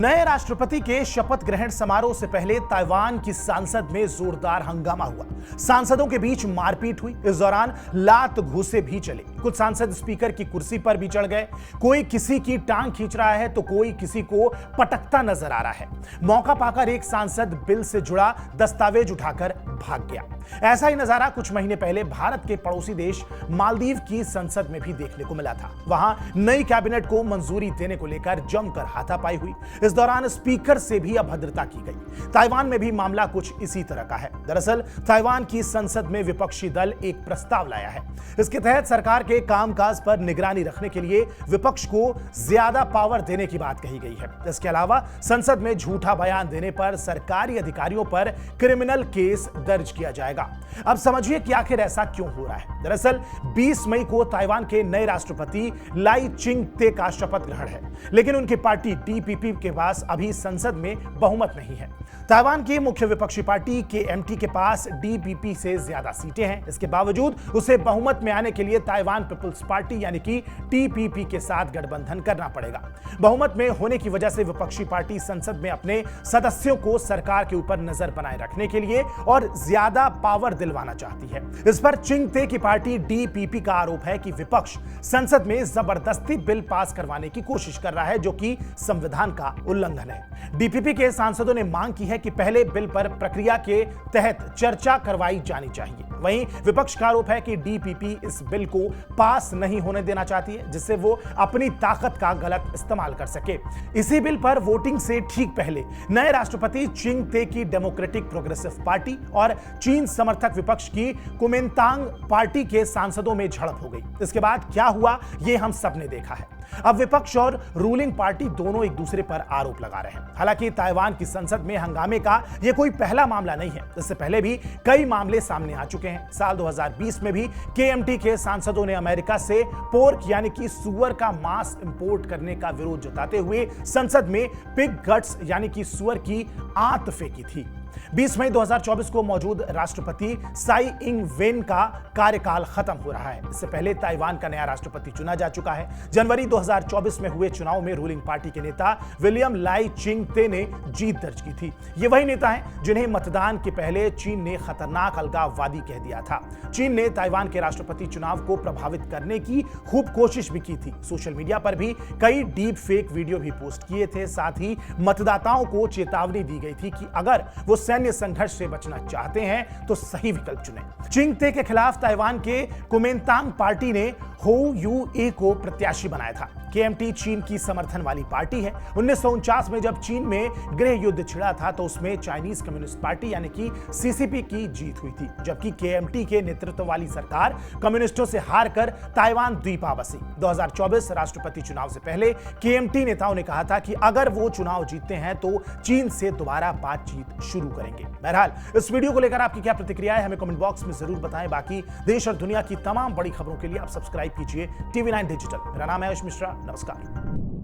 नए राष्ट्रपति के शपथ ग्रहण समारोह से पहले ताइवान की संसद में जोरदार हंगामा हुआ। सांसदों के बीच मारपीट हुई। इस दौरान लात घूंसे भी चले। कुछ सांसद स्पीकर की कुर्सी पर भी चढ़ गए। कोई किसी की टांग खींच रहा है तो कोई किसी को पटकता नजर आ रहा है। मौका पाकर एक सांसद बिल से जुड़ा दस्तावेज उठाकर भाग गया। ऐसा ही नजारा कुछ महीने पहले भारत के पड़ोसी देश मालदीव की संसद में भी देखने को मिला था। वहां नई कैबिनेट को मंजूरी देने को लेकर जमकर हाथापाई हुई। इस दौरान स्पीकर से भी अभद्रता की गई। ताइवान में भी मामला कुछ इसी तरह का है। दरअसल ताइवान की संसद में विपक्षी दल एक प्रस्ताव लाया है। इसके तहत सरकार के कामकाज पर निगरानी रखने के लिए विपक्ष को ज्यादा पावर देने की बात कही गई है। इसके अलावा संसद में झूठा बयान देने पर सरकारी अधिकारियों पर क्रिमिनल केस दर्ज किया जाएगा। अब समझिए कि आखिर ऐसा क्यों हो रहा है। दरअसल 20 मई को ताइवान के नए राष्ट्रपति लाई चिंग-ते का शपथ ग्रहण है, लेकिन उनकी पार्टी टीपीपी के पास अभी संसद में बहुमत नहीं है। ताइवान की मुख्य विपक्षी पार्टी केएमटी के पास डीपीपी से ज्यादा सीटें हैं। इसके बावजूद उसे बहुमत में आने के लिए ताइवान पीपल्स पार्टी यानी कि टीपीपी के साथ गठबंधन करना पड़ेगा। बहुमत में होने की वजह से विपक्षी पार्टी संसद में अपने सदस्यों को सरकार के ऊपर नजर बनाए रखने के लिए और ज्यादा पावर दिलवाना चाहती है। इस पर चिंग-ते की पार्टी डीपीपी का आरोप है कि विपक्ष संसद में जबरदस्ती बिल पास करवाने की कोशिश कर रहा है, जो कि संविधान का उल्लंघन है। डीपीपी के सांसदों ने मांग की है कि पहले बिल पर प्रक्रिया के तहत चर्चा करवाई जानी चाहिए। वहीं विपक्ष का आरोप है कि डीपीपी इस बिल को पास नहीं होने देना चाहती है, जिससे वो अपनी ताकत का गलत इस्तेमाल कर सके। इसी बिल पर वोटिंग से ठीक पहले नए राष्ट्रपति चिंग-ते की डेमोक्रेटिक प्रोग्रेसिव पार्टी और चीन समर्थक विपक्ष की कुमिंतांग पार्टी के सांसदों में झड़प हो गई। इसके बाद क्या हुआ ये हम सबने देखा है। अब विपक्ष और रूलिंग पार्टी दोनों एक दूसरे पर आरोप लगा रहे हैं। हालांकि ताइवान की संसद में हंगामे का यह कोई पहला मामला नहीं है। इससे पहले भी कई मामले सामने आ चुके हैं। साल 2020 में भी केएमटी के सांसदों ने अमेरिका से पोर्क यानी कि सुअर का मांस इंपोर्ट करने का विरोध जताते हुए संसद में पिग गट्स यानी कि सुअर की आंत फेंकी थी। 20 मई 2024 को मौजूद राष्ट्रपति साई इंग वेन का कार्यकाल खत्म हो रहा है। इससे पहले ताइवान का नया राष्ट्रपति चुना जा चुका है। जनवरी 2024 में हुए चुनाव में रूलिंग पार्टी के नेता विलियम लाई चिंग-ते ने जीत दर्ज की थी। ये वही नेता हैं जिन्हें मतदान के पहले चीन ने खतरनाक अलगाववादी कह दिया था। चीन ने ताइवान के राष्ट्रपति चुनाव को प्रभावित करने की खूब कोशिश भी की थी। सोशल मीडिया पर भी कई डीप फेक वीडियो भी पोस्ट किए थे। साथ ही मतदाताओं को चेतावनी दी गई थी कि अगर वो सैन्य संघर्ष से बचना चाहते हैं तो सही विकल्प चुनें। चिंग-ते के खिलाफ ताइवान के कुमिंतांग पार्टी ने हो यू-ए को प्रत्याशी बनाया था। केएमटी चीन की समर्थन वाली पार्टी है। 1949 में जब चीन में गृह युद्ध छिड़ा था तो उसमें चाइनीज कम्युनिस्ट पार्टी यानी कि सीसीपी की जीत हुई थी, जबकि केएमटी के नेतृत्व वाली सरकार कम्युनिस्टों से हारकर ताइवान द्वीपा बसी। 2024 राष्ट्रपति चुनाव से पहले केएमटी नेताओं ने कहा था कि अगर वो चुनाव जीतते हैं तो चीन से दोबारा बातचीत शुरू करेंगे। बहरहाल इस वीडियो को लेकर आपकी क्या प्रतिक्रिया है हमें कमेंट बॉक्स में जरूर बताएं। बाकी देश और दुनिया की तमाम बड़ी खबरों के लिए आप सब्सक्राइब कीजिए TV9 डिजिटल। मेरा नाम है आयुष मिश्रा। नमस्कार।